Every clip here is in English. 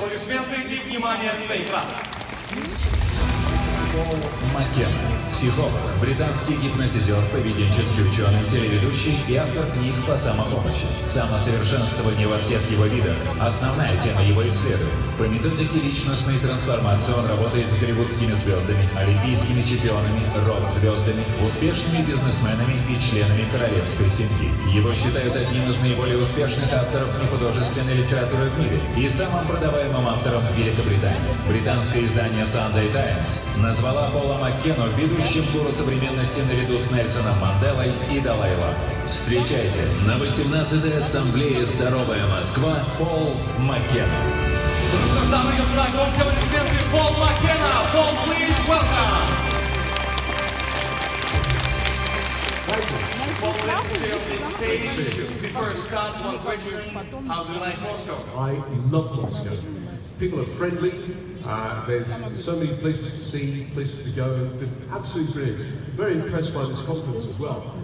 аплодисменты и внимание на экран. Маккена. Психолог, британский гипнотизер, поведенческий ученый, телеведущий и автор книг по самопомощи. Самосовершенствование во всех его видах – основная тема его исследований. По методике личностной трансформации он работает с голливудскими звездами, олимпийскими чемпионами, рок-звездами, успешными бизнесменами и членами королевской семьи. Его считают одним из наиболее успешных авторов нехудожественной литературы в мире и самым продаваемым автором Великобритании. Британское издание Sunday Times назвала Пола Маккену ведущим гуру современности наряду с Нельсоном Манделой и Далай-Ламой. Встречайте, на 18-й ассамблее «Здоровая Москва» Пол Маккена. Ну что ж, дамы и господа, громкие аплодисменты Пол Маккена. Пол, please welcome. Paul, let's see on this stage. Before I start, one question. How do you like Moscow? I love Moscow. People are friendly. There's so many places to see, places to go. It's absolutely brilliant. Very impressed by this conference as well.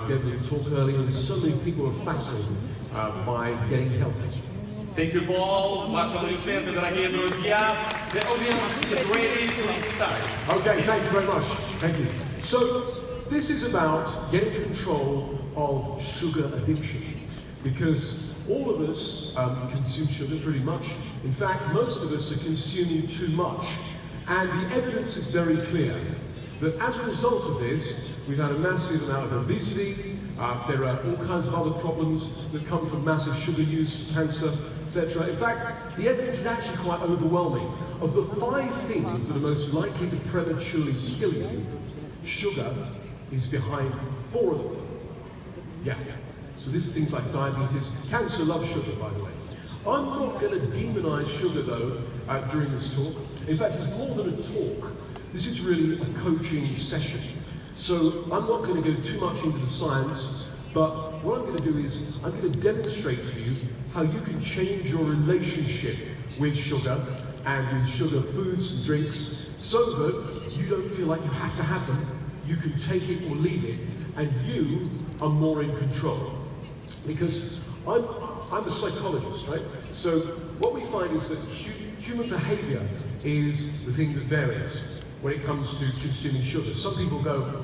Gave me a talk earlier, and so many people are fascinated by getting healthy. Thank you, Paul. Ваши аплодисменты, дорогие друзья. The audience is ready to start. Okay, thank you very much. Thank you. So, this is about getting control of sugar addiction, because all of us consume sugar pretty much. In fact, most of us are consuming too much. And the evidence is very clear that as a result of this, we've had a massive amount of obesity. There are all kinds of other problems that come from massive sugar use, cancer, etc. In fact, the evidence is actually quite overwhelming. Of the 5 things that are most likely to prematurely kill you, sugar is behind 4 of them. Yeah. So this is things like diabetes. Cancer loves sugar, by the way. I'm not going to demonize sugar, though, during this talk. In fact, it's more than a talk. This is really a coaching session. So I'm not going to go too much into the science, but what I'm going to do is I'm going to demonstrate to you how you can change your relationship with sugar and with sugar foods and drinks so that you don't feel like you have to have them. You can take it or leave it, and you are more in control. Because I'm a psychologist, right? So what we find is that human behavior is the thing that varies when it comes to consuming sugar. Some people go,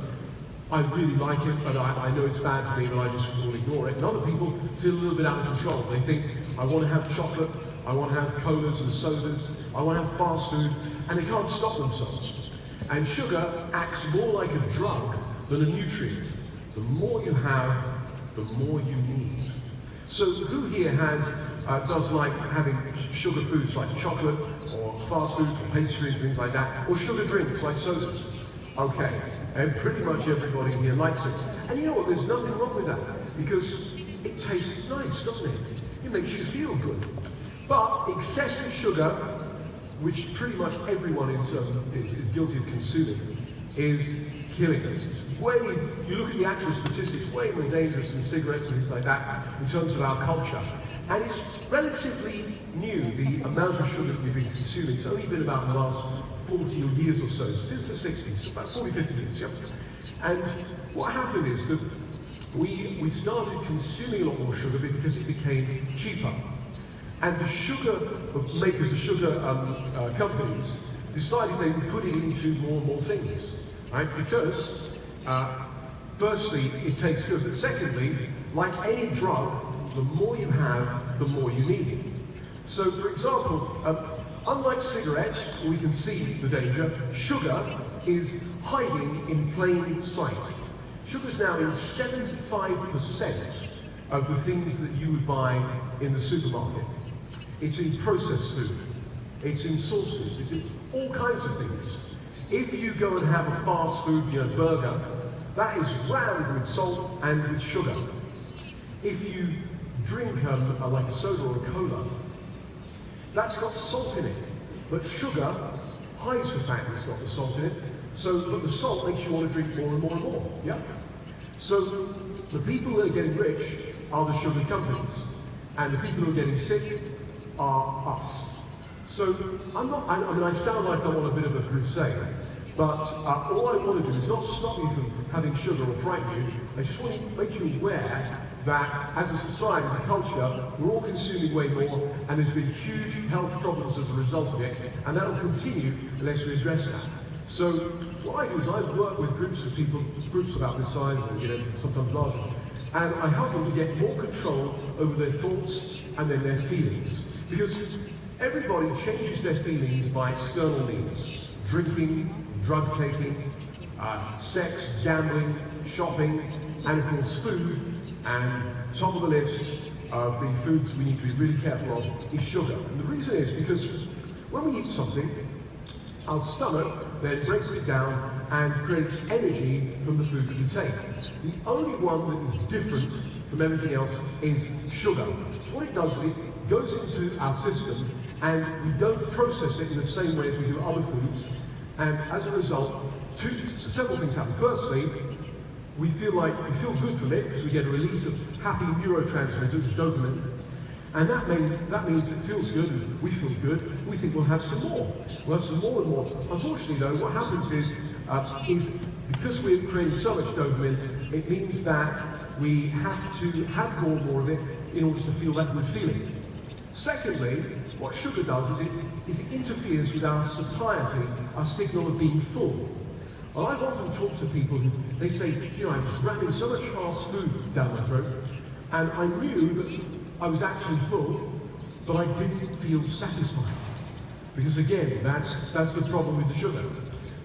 I really like it, but I know it's bad for me, but I just will ignore it. And other people feel a little bit out of control. They think, I want to have chocolate, I want to have colas and sodas, I want to have fast food, and they can't stop themselves. And sugar acts more like a drug than a nutrient. The more you have, the more you need. So who here does like having sugar foods like chocolate or fast foods or pastries, things like that, or sugar drinks like sodas? Okay, and pretty much everybody here likes it. And you know what, there's nothing wrong with that, because it tastes nice, doesn't it? It makes you feel good. But excessive sugar, which pretty much everyone is guilty of consuming, is killing us. It's way, you look at the actual statistics, way more dangerous than cigarettes and things like that in terms of our culture. And it's relatively new, the amount of sugar that we've been consuming. It's only been about the last 40 years or so, since the 60s, about 40, 50 years, yeah? And what happened is that we started consuming a lot more sugar because it became cheaper. And the sugar makers, the sugar companies, decided they would put it into more and more things, right? Because, firstly, it tastes good, but secondly, like any drug, the more you have, the more you need. So, for example, unlike cigarettes, we can see the danger, sugar is hiding in plain sight. Sugar's now in 75% of the things that you would buy in the supermarket. It's in processed food, it's in sauces, it's in all kinds of things. If you go and have a fast food, burger, that is rammed with salt and with sugar. If you drink like a soda or a cola, that's got salt in it, but sugar hides the fact that it's got the salt in it. But the salt makes you want to drink more and more and more. Yeah. So the people that are getting rich are the sugar companies, and the people who are getting sick are us. So I sound like I'm on a bit of a crusade, But all I want to do is not stop you from having sugar or frighten you. I just want to make you aware that as a society, as a culture, we're all consuming way more, and there's been huge health problems as a result of it, and that'll continue unless we address that. So what I do is I work with groups of people, groups about this size, or sometimes larger, and I help them to get more control over their thoughts and then their feelings. Because everybody changes their feelings by external means: drinking, drug taking, sex, gambling, shopping, and of course food. And top of the list of the foods we need to be really careful of is sugar. And the reason is because when we eat something, our stomach then breaks it down and creates energy from the food that we take. The only one that is different from everything else is sugar. So what it does is it goes into our system, and we don't process it in the same way as we do other foods. And as a result, several things happen. Firstly, we feel good from it because we get a release of happy neurotransmitters, dopamine, and that means it feels good, and we feel good. We think we'll have some more. We'll have some more and more. Unfortunately, though, what happens is because we're creating so much dopamine, it means that we have to have more and more of it in order to feel that good feeling. Secondly, what sugar does is it interferes with our satiety, our signal of being full. Well, I've often talked to people who, they say, I was ramming so much fast food down my throat, and I knew that I was actually full, but I didn't feel satisfied. Because again, that's the problem with the sugar.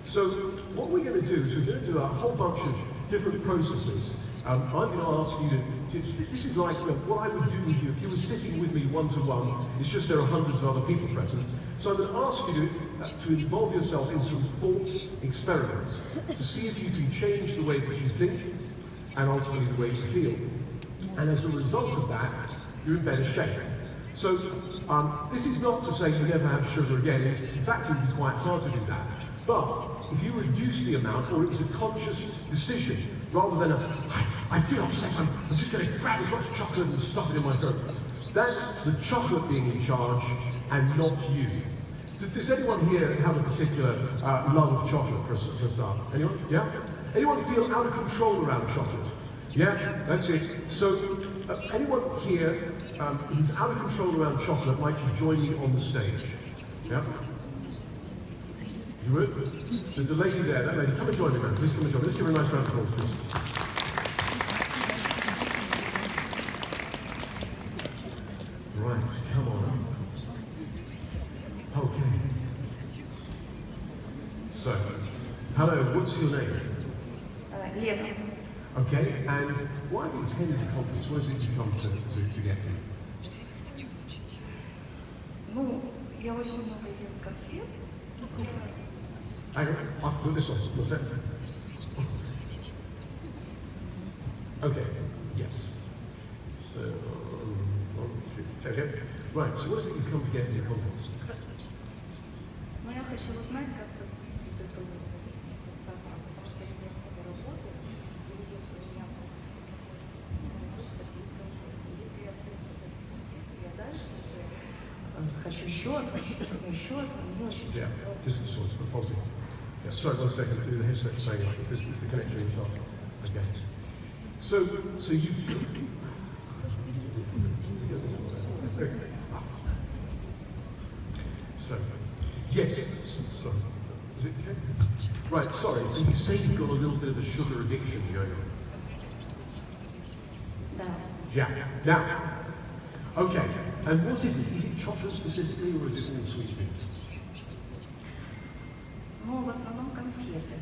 So what we're going to do is we're going to do a whole bunch of different processes. I'm going to ask you this is like what I would do with you if you were sitting with me one-to-one. It's just there are hundreds of other people present. So I'm going to ask you to involve yourself in some thought experiments to see if you can change the way that you think and ultimately the way you feel. And as a result of that, you're in better shape. So this is not to say you never have sugar again. In fact, it would be quite hard to do that. But if you reduce the amount, or it was a conscious decision, rather than I feel upset, I'm just going to grab as much chocolate and stuff it in my throat. That's the chocolate being in charge and not you. Does anyone here have a particular love of chocolate for a start? Anyone? Yeah? Anyone feel out of control around chocolate? Yeah? That's it. So anyone here who's out of control around chocolate, might you join me on the stage? Yeah? You would? There's a lady there, that lady. Come and join me, man. Please come and join me. Let's give her a nice round of applause, please. Right, come on up. Okay. So, hello, what's your name? Lena. Okay, and why have you attended the conference? What is it you've come to get here? Ну, я очень много ем конфет. Hang on, I have to put this on. What's that? Okay, yes. So, okay. Right, so what is it you've come to get from the conference? Но я хочу узнать, как победить вот эту зависимость от сахара, потому что я много работаю, и если у меня просто съесть конфеты, если я съем вот эту конфету, я дальше уже хочу еще одну, не очень. Yeah, this is sort of faulty. Yeah, sorry, 1 second, the headset's saying like this is the connection in top. Okay. So you... So, yes, sorry. Is it okay? Right, sorry, so you say you've got a little bit of a sugar addiction going on? Да. Yeah. Now, okay, and what is it? Is it chocolate specifically, or is it all sweet things? Ну, в основном конфеты.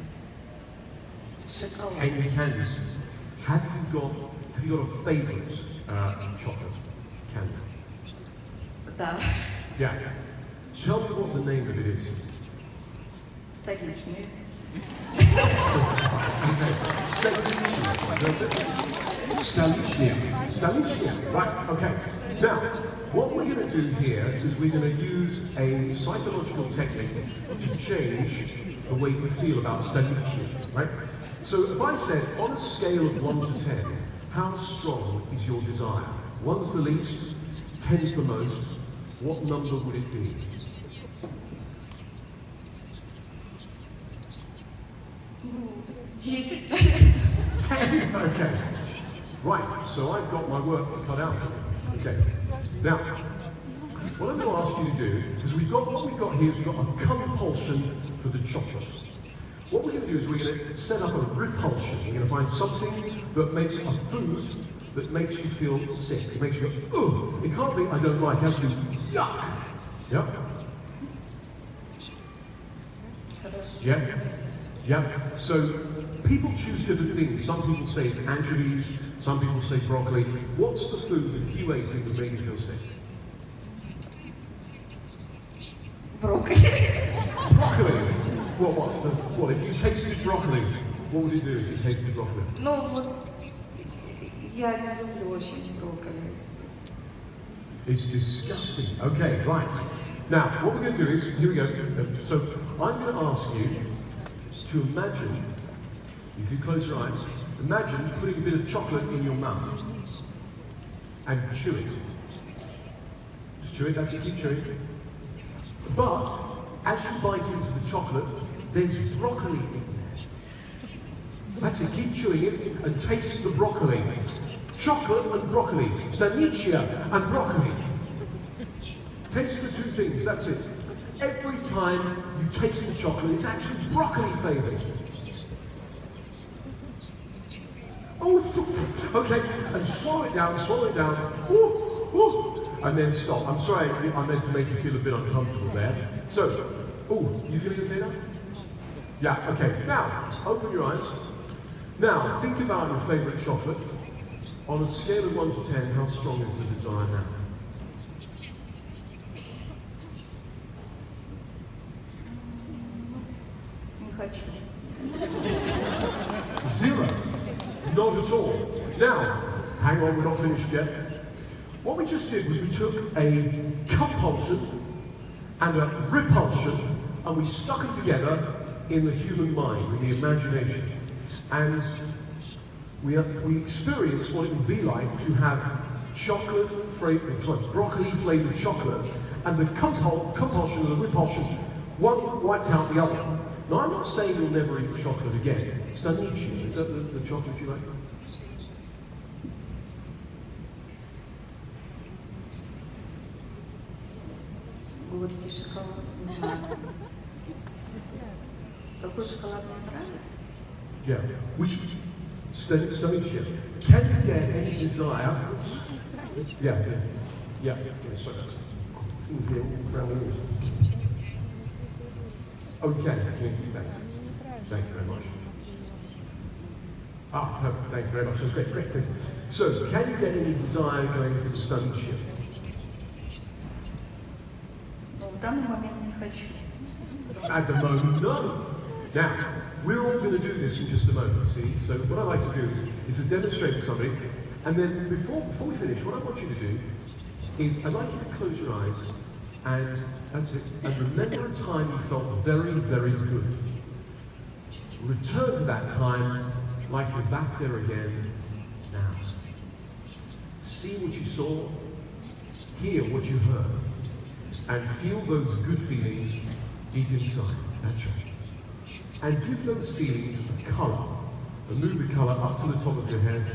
Шоколад. Any candies? Have you got a favourite chocolate candy? Да. Yeah. Tell me what the name of it is. Столичные. Stalichnia. Right, okay. Now, what we're going to do here is we're going to use a psychological technique to change the way we feel about stalichnia, right? So if I said, on a scale of 1 to 10, how strong is your desire? 1's the least, 10's the most. What number would it be? 10. 10, okay. Right, so I've got my work cut out for me. Okay. Now, what I'm going to ask you to do, because what we've got here is we've got a compulsion for the chocolate. What we're going to do is we're going to set up a repulsion. We're going to find something that makes a food that makes you feel sick. It makes you go, ugh. It can't be I don't like, it has to be yuck. Yep. Yeah. Yeah. So people choose different things. Some people say it's anchovies, some people say broccoli. What's the food that if you ate it would make you feel sick? Broccoli. Broccoli? What? If you tasted broccoli, what would it do if you tasted broccoli? Ну вот, я не люблю очень брокколи. It's disgusting. Okay, right. Now, what we're going to do is, here we go. So, I'm going to ask you to imagine, if you close your eyes, imagine putting a bit of chocolate in your mouth and chew it. Just chew it, that's it, keep chewing. But, as you bite into the chocolate, there's broccoli in there. That's it, keep chewing it and taste the broccoli. Chocolate and broccoli, Stanicia and broccoli. Taste the two things, that's it. Every time you taste the chocolate, it's actually broccoli flavoured. Oh, okay, and swallow it down. Ooh, ooh, and then stop. I'm sorry, I meant to make you feel a bit uncomfortable there. So, you feeling okay now? Yeah, okay. Now, open your eyes. Now, think about your favourite chocolate. On a scale of 1 to 10, how strong is the desire now? Не хочу. 0. Not at all. Now, hang on, we're not finished yet. What we just did was we took a compulsion and a repulsion and we stuck them together in the human mind, in the imagination. And we experienced what it would be like to have broccoli flavoured chocolate, and the compulsion and the repulsion, one wiped out the other. Now, I'm not saying you'll never eat chocolate again. Stanici, is that the chocolate you like? Горький шоколад, не знаю. Какой шоколад мне нравится? Yeah. Which Stanici, can you get any desire? Yeah. Sorry, that's things here all around the walls. Okay, thanks. Thank you very much. Perfect, thank you very much. That's great, thank you. So, can you get any desire going for the Stanici? Но в данный момент не хочу. At the moment, no. Now, we're all going to do this in just a moment, see? So what I like to do is to demonstrate with somebody, and then before we finish, what I want you to do is I'd like you to close your eyes, and that's it, and remember a time you felt very, very good. Return to that time like you're back there again now. See what you saw, hear what you heard, and feel those good feelings deep inside. That's right. And give those feelings a colour. And move the colour up to the top of your head